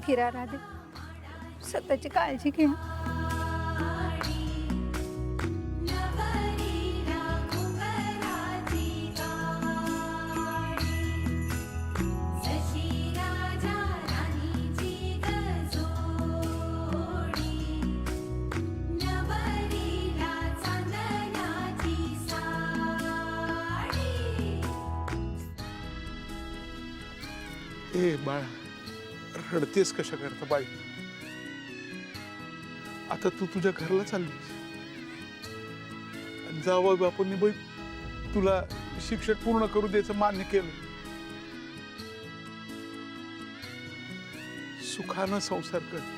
किरा राधे, स्वतःची काळजी घ्या. ए बाळा, रडतेस कशा करता बाई? आता तू तुझ्या घरला चाललीस. जावं बापूंनी बाई तुला शिक्षण पूर्ण करू द्यायचं मान्य केलं. सुखानं संसार कर.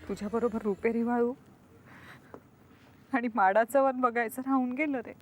तुझ्याबरोबर रुपेरी वाळू आणि माडाचं वन बघायचं राहून गेलं रे.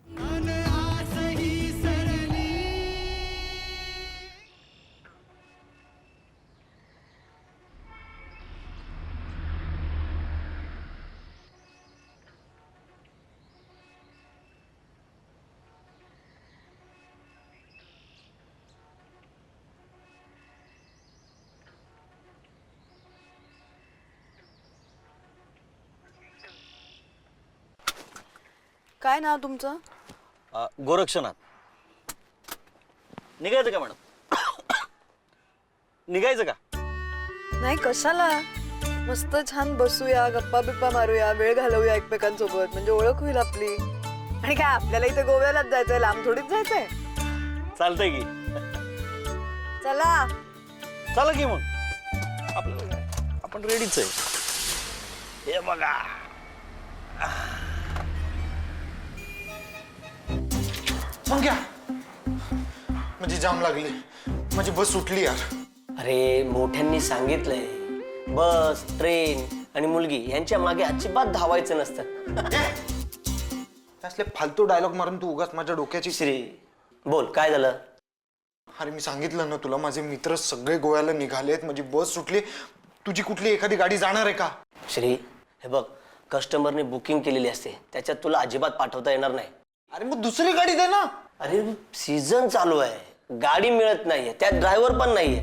काय नाव तुमचं? गोरक्षनाथ. निघायचं का मॅडम? निघायचं का? नाही, कशाला? मस्त छान बसूया, गप्पा बिप्पा मारूया, वेळ घालवूया एकमेकांसोबत, म्हणजे ओळख होईल आपली. आणि काय आपल्याला इथे गोव्यालाच जायचंय, लांब थोडीच जायचंय. चालतंय की. चला चला की मग. आपल्याला काय, आपण रेडीच आहे. हे बघा, घ्या. म्हणजे जाम लागली, माझी बस सुटली यार. अरे मोठ्यांनी सांगितलंय, बस, ट्रेन आणि मुलगी यांच्या मागे अजिबात धावायचं नसतं. असले फालतू डायलॉग मारून तू उगाच माझ्या डोक्याची. श्री, बोल काय झालं? अरे मी सांगितलं ना तुला, माझे मित्र सगळे गोव्याला निघालेत, माझी बस सुटली. तुझी कुठली एखादी गाडी जाणार आहे का? श्री, हे बघ, कस्टमरने बुकिंग केलेली असते, त्याच्यात तुला अजिबात पाठवता येणार नाही. अरे मग दुसरी गाडी दे ना. अरे सीझन चालू आहे, गाडी मिळत नाहीये, त्यात ड्रायव्हर पण नाहीये.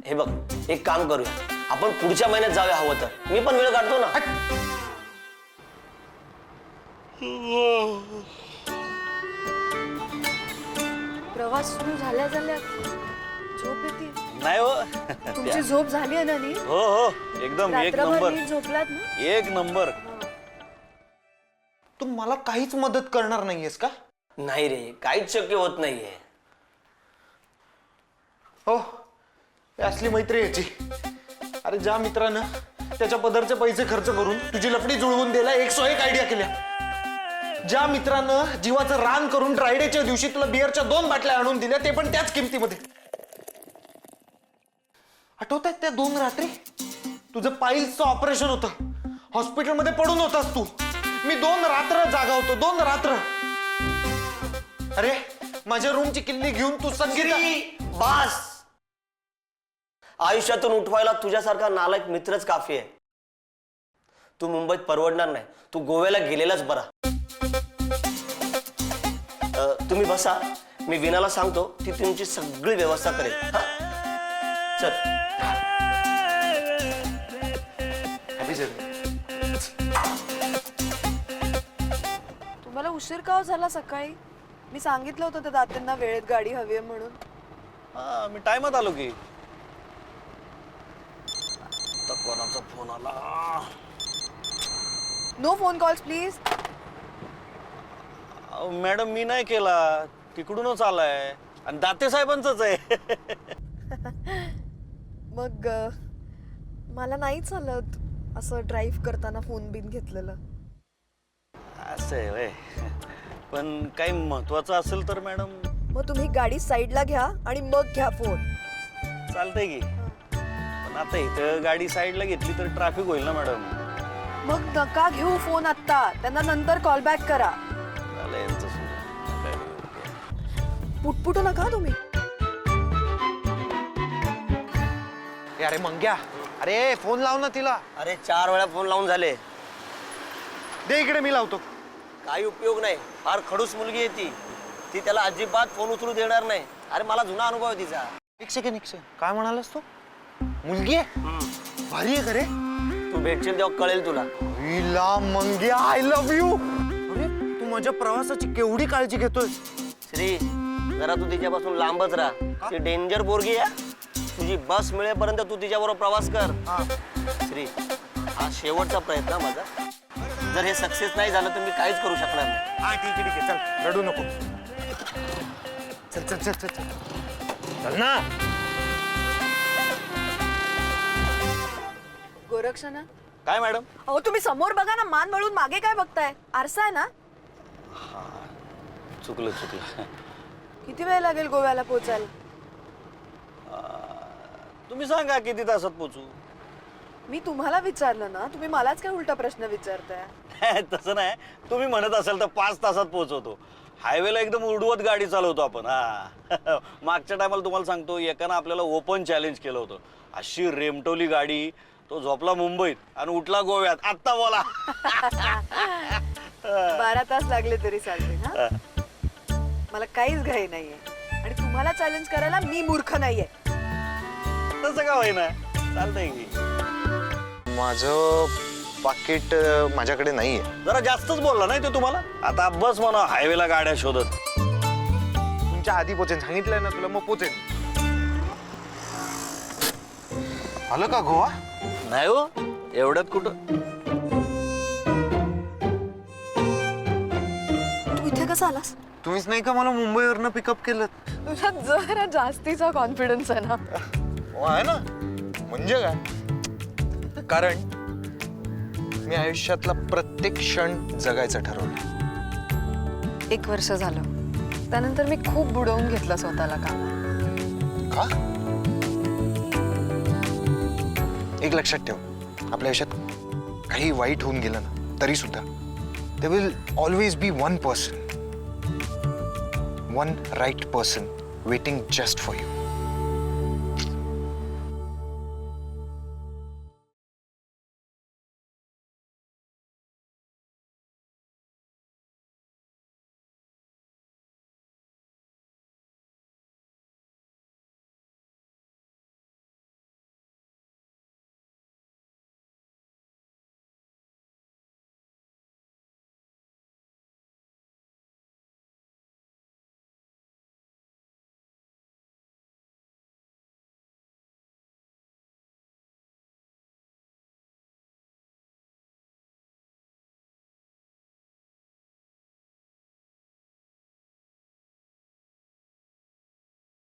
हे बघ, एक काम करूया, आपण पुढच्या महिन्यात जाऊया हवं तर. मी पण वेळ काढतो ना. प्रवास सुरू झाल्या झाल्या झोप येते. नाही हो. तुमची झोप झाली आहे ना नीट? हो हो, एकदम एक रात्रभर नंबर. नीट झोपलात ना? एक नंबर. तू मला काहीच मदत करणार नाहीयेस का? नाही रे, काहीच शक्य होत नाहीये. हो, असली मैत्री याची. अरे ज्या मित्रानं त्याच्या पदरचे पैसे खर्च करून तुझी लफडी जुळवून द्यायला 101 आयडिया केल्या. ज्या मित्रानं जीवाचं रान करून ड्रायडेच्या दिवशी तुला बिअरच्या 2 बाटल्या आणून दिल्या, ते पण त्याच किमतीमध्ये. आठवत आहेत त्या 2 रात्री? तुझं पाईल्सचं ऑपरेशन होतं, हॉस्पिटलमध्ये पडून होतास तू. मी 2 रात्र जागा होतो, 2 रात्र. अरे माझ्या रूमची किल्ली घेऊन तू संगीत. बास. आयुष्यातून उठवायला तुझ्यासारखा नालायक मित्रच काफी आहे. तू मुंबईत परवडणार नाही, तू गोव्याला गेलेलाच बरा. तुम्ही बसा, मी विनाला सांगतो ती तुमची सगळी व्यवस्था करेल. हा? चल. Happy journey. तुम्हाला उशीर का हो झाला सकाळी? मी सांगितलं होतं त्या दात्यांना वेळेत गाडी हवी आहे म्हणून. हा, मी टायमात आलो की. आता कोणाचा फोन आला? No phone calls please. Madam मी नाही केला, तिकडूनच आलाय आणि दाते साहेबांचंच आहे. मग मला नाही चालत असं ड्राईव्ह करताना फोन बिन घेतलेलं. असं आहे व्हय. पण काही महत्वाचं असेल तर मॅडम मग तुम्ही गाडी साईडला घ्या आणि मग घ्या फोन. चालतंय की. पण आता इथं गाडी साईडला घेतली तर ट्रॅफिक होईल ना मॅडम. मग नका घेऊ फोन आत्ता, त्यांना नंतर कॉल बॅक करा. झालं यांचं सुरू. पुटपुटू नका तुम्ही. अरे मंग्या, अरे फोन लाव ना तिला. अरे 4 वेळा फोन लावून झाले. दे इकडे, मी लावतो. काही उपयोग नाही. फार खडूस मुलगी आहे ती. ती त्याला अजिबात फोन उचलू देणार नाही. अरे मला जुना अनुभव आहे तिचा. एक सेकंड. काय म्हणालास तू? मुलगी आहे? भारी आहे का रे? तू भेटशील तेव्हा कळेल तुला. Villa Mangya, I love you. अरे तू माझ्या प्रवासाची केवढी काळजी घेतोय. श्री, जरा तू तिच्यापासून लांबच राहा. ती डेंजर पोरगी आहे. तुझी बस मिळेपर्यंत तू तिच्याबरोबर प्रवास कर. श्री, हा शेवटचा प्रयत्न माझा. जर हे सक्सेस नाही झालं तर मी काहीच करू शकणार नाही. हा ठीक आहे. चल, रडू नको. चल ना. गोरक्षणा, काय मॅडम? अहो तुम्ही समोर बघा ना, मान वळून मागे काय बघताय? आरसा आहे ना. चुकलं. किती वेळ लागेल गोव्याला पोहोचायला? तुम्ही सांगा किती तासात पोचू. मी तुम्हाला विचारलं ना, तुम्ही मलाच काय उलटा प्रश्न विचारताय? तसं नाही, तुम्ही म्हणत असाल तर 5 तासात पोहोचवतो. हायवेला एकदम उडवत गाडी चालवतो आपण. हा. मागच्या टायमाला तुम्हाला सांगतो, एकानं आपल्याला ओपन चॅलेंज केलं होतं. अशी रेमटोली गाडी, तो झोपला मुंबईत आणि उठला गोव्यात. आत्ता बोला. 12 तास लागले तरी चालते. हा, मला काहीच घाई नाहीये आणि तुम्हाला चॅलेंज करायला मी मूर्ख नाहीये. तसं का होईना, चालतंय की. माझं पाकिट माझ्याकडे नाहीये. जरा जास्तच बोलला नाही ते तुम्हाला. आता बस म्हणा हायवेला गाड्या शोधत. तुमच्या आधी पोचेन सांगितलंय ना तुला, मग पोचेन. आलं का गोवा? नाही हो, एवढ्यात कुठं. तू इथे कसा आलास? तुम्हीच नाही का मला मुंबईवरनं पिकअप केलं? तुझा जरा जास्तीचा कॉन्फिडन्स आहे ना. हो आहे ना. म्हणजे काय? कारण मी आयुष्यातला प्रत्येक क्षण जगायचं ठरवलं. 1 वर्ष झालं, त्यानंतर मी खूप बुडवून घेतलं स्वतःला कामात. का? एक लक्षात ठेव, आपल्या आयुष्यात काही वाईट होऊन गेलं ना तरी सुद्धा there will always be one person, one right person waiting just for you.